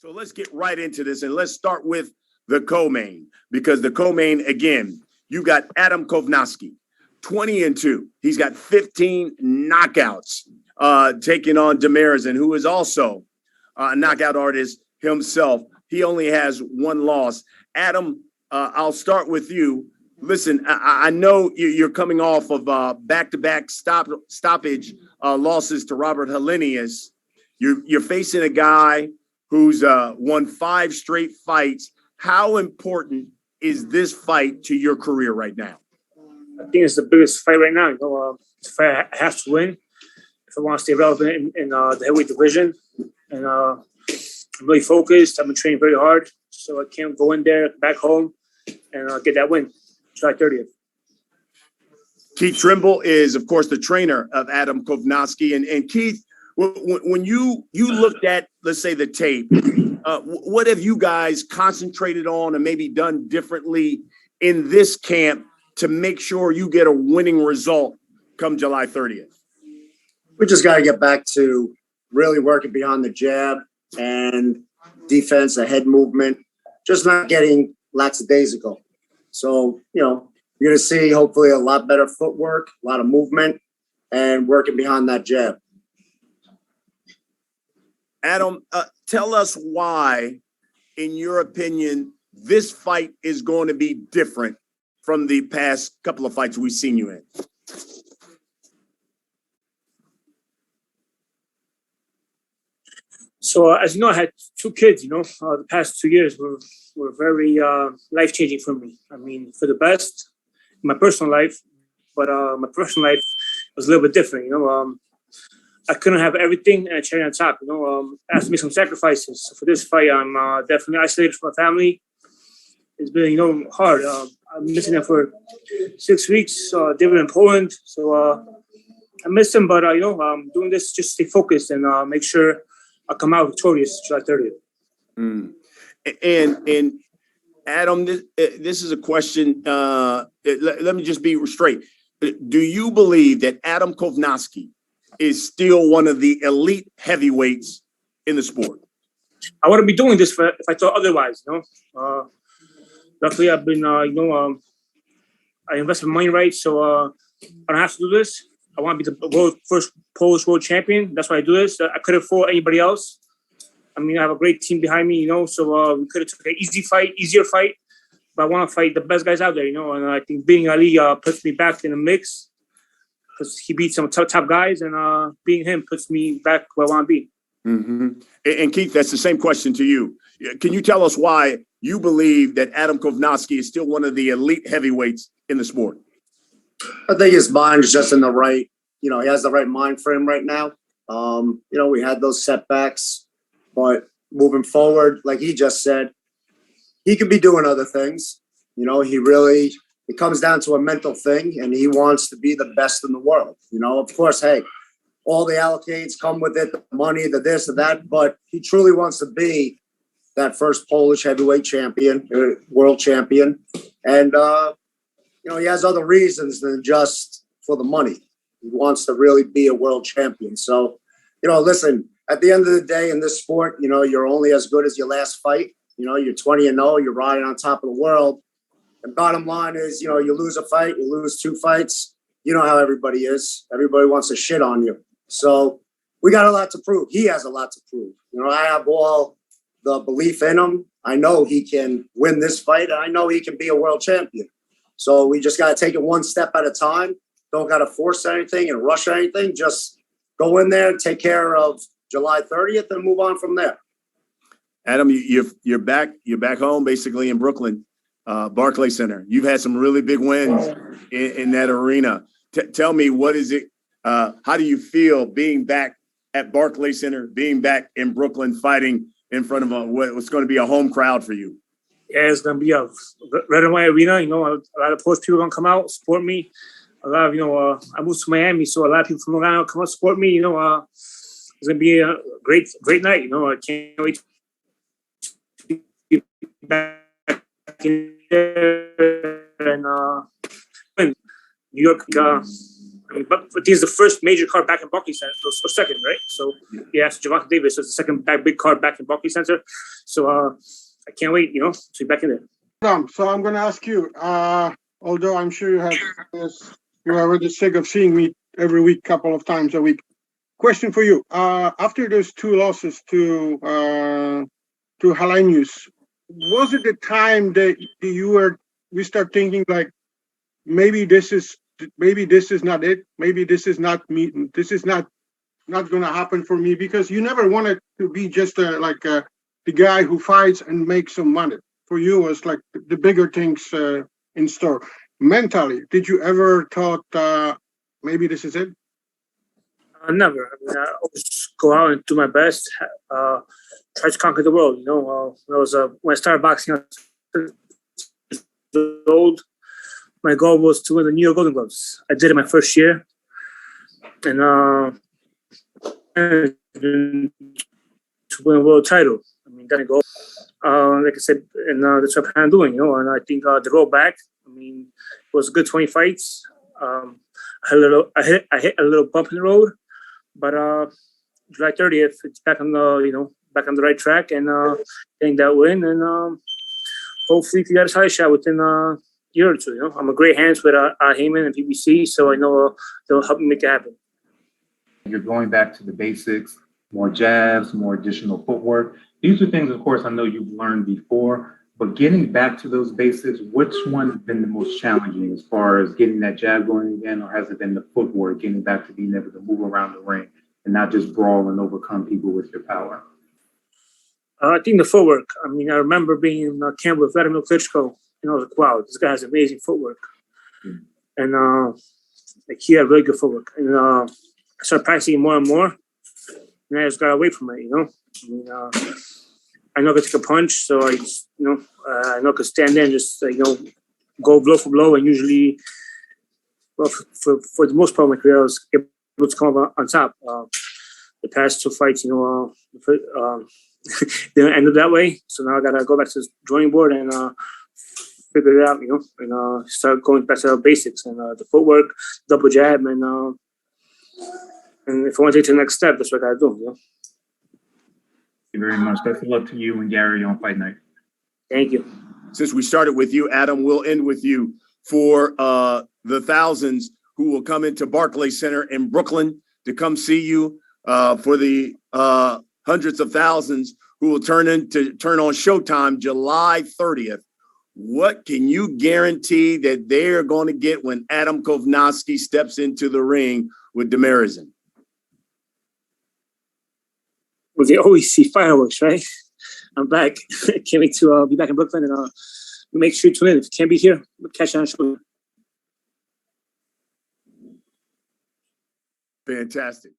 So let's get right into this, and let's start with the co-main, because the co-main, again, you got Adam Kownacki, 20-2. He's got 15 knockouts, taking on Demirezen, who is also a knockout artist himself. He only has one loss. Adam, I'll start with you. Listen, I know you're coming off of back-to-back stoppage losses to Robert Helenius. You're facing a guy who's won 5 straight fights. How important is this fight to your career right now? I think it's the biggest fight right now. You know, it's a fight I have to win if I want to stay relevant in the heavyweight division. And I'm really focused. I've been training very hard, so I can't go in there, back home, and get that win, July 30th. Keith Trimble is, of course, the trainer of Adam Kownacki. And Keith, when you looked at, let's say, the tape, what have you guys concentrated on and maybe done differently in this camp to make sure you get a winning result come July 30th? We just got to get back to really working beyond the jab and defense, the head movement, just not getting lackadaisical. So, you know, you're going to see hopefully a lot better footwork, a lot of movement, and working behind that jab. Adam, tell us why, in your opinion, this fight is going to be different from the past couple of fights we've seen you in. So, as you know, I had 2 kids. You know, the past 2 years were very life-changing for me. I mean, for the best in my personal life, but my personal life was a little bit different. You know, I couldn't have everything and a cherry on top. You know, I had to make some sacrifices. So for this fight, I'm definitely isolated from my family. It's been, you know, hard. I'm missing them for 6 weeks. They've been in Poland, so I miss them. But you know, I'm doing this just to stay focused and make sure I come out victorious July 30th. And Adam, this is a question. Let me just be straight. Do you believe that Adam Kownacki is still one of the elite heavyweights in the sport? I wouldn't be doing this if I thought otherwise. You know, luckily I've been, I invested money right, so I don't have to do this. I want to be the first Polish world champion. That's why I do this. I couldn't afford anybody else. I mean, I have a great team behind me, you know, so we could have took an easier fight, but I want to fight the best guys out there, you know, and I think beating Ali puts me back in the mix because he beat some top guys, and beating him puts me back where I want to be. Mm-hmm. And Keith, that's the same question to you. Can you tell us why you believe that Adam Kownacki is still one of the elite heavyweights in the sport? I think his mind is just in the right, you know, he has the right mind frame right now. You know, we had those setbacks, but moving forward, like he just said, he could be doing other things. You know, it comes down to a mental thing, and he wants to be the best in the world. You know, of course, hey, all the allocates come with it, the money, the this, the that, but he truly wants to be that first Polish heavyweight champion, world champion. And, you know, he has other reasons than just for the money. He wants to really be a world champion. So, you know, listen, at the end of the day in this sport, you know, you're only as good as your last fight. You know, you're 20-0, you're riding on top of the world. And bottom line is, you know, you lose a fight, you lose 2 fights. You know how everybody is. Everybody wants to shit on you. So we got a lot to prove. He has a lot to prove. You know, I have all the belief in him. I know he can win this fight, and I know he can be a world champion. So we just got to take it one step at a time. Don't got to force anything and rush anything. Just go in there, take care of July 30th, and move on from there. Adam, you're back home basically in Brooklyn, Barclays Center. You've had some really big wins in that arena. Tell me, what is it? How do you feel being back at Barclays Center, being back in Brooklyn, fighting in front of what's going to be a home crowd for you? Yeah, it's going to be a red and white arena. You know, a lot of Polish people are going to come out, support me. A lot of, you know, I moved to Miami, so a lot of people from Long Island come out, support me. You know, it's going to be a great night. You know, I can't wait to be back in there and New York. but this is the first major card back in Barclays Center, or second, right? So yeah, so Javante Davis, so it's the second big card back in Barclays Center. So I can't wait, to be back in there. So I'm going to ask you, although I'm sure you're already sick of seeing me every week, couple of times a week. Question for you: after those 2 losses to Helenius, was it the time that we start thinking like maybe this is not it, maybe this is not me, this is not going to happen for me, because you never wanted to be just the guy who fights and makes some money. For you, it was like the bigger things in store. Mentally, did you ever thought maybe this is it? Never. I mean, I always go out and do my best. Try to conquer the world. When I started boxing, I was old. My goal was to win the New York Golden Gloves. I did it my first year, and to win a world title. I mean, that's my goal. Like I said, and that's what I plan on doing. And I think the road back. I mean, it was a good 20 fights. I hit a little bump in the road, but July 30th, it's back on the right track, and getting that win, and hopefully we got a title shot within a year or two. I'm a great hands with Heyman and PBC, so I know they'll help me make it happen. You're going back to the basics, more jabs, more additional footwork. These are things, of course, I know you've learned before, but getting back to those basics, which one's been the most challenging as far as getting that jab going again, or has it been the footwork, getting back to being able to move around the ring and not just brawl and overcome people with your power? I think the footwork. I mean, I remember being in camp with Vladimir Klitschko, I was like, wow, this guy has amazing footwork. And he had really good footwork. And I started practicing more and more, and I just got away from it, I mean, I know I could take a punch, so I just, I know I could stand there and just, go blow for blow, and usually, well, for the most part of my career, I was able to come up on top. The past 2 fights, didn't end up that way, so now I gotta go back to the drawing board and figure it out, and start going back to the basics and the footwork, double jab, and if I want to take to the next step, that's what I gotta do. Thank you very much. Best of luck to you and Gary on Fight Night. Thank you. Since we started with you, Adam, we'll end with you for the thousands who will come into Barclays Center in Brooklyn to come see you, for the hundreds of thousands who will turn on Showtime July 30th. What can you guarantee that they're going to get when Adam Kownacki steps into the ring with Demirezen? Well, they always see fireworks, right? I'm back. Can't wait to be back in Brooklyn, and make sure you tune in. If you can't be here, catch you on Showtime. Fantastic.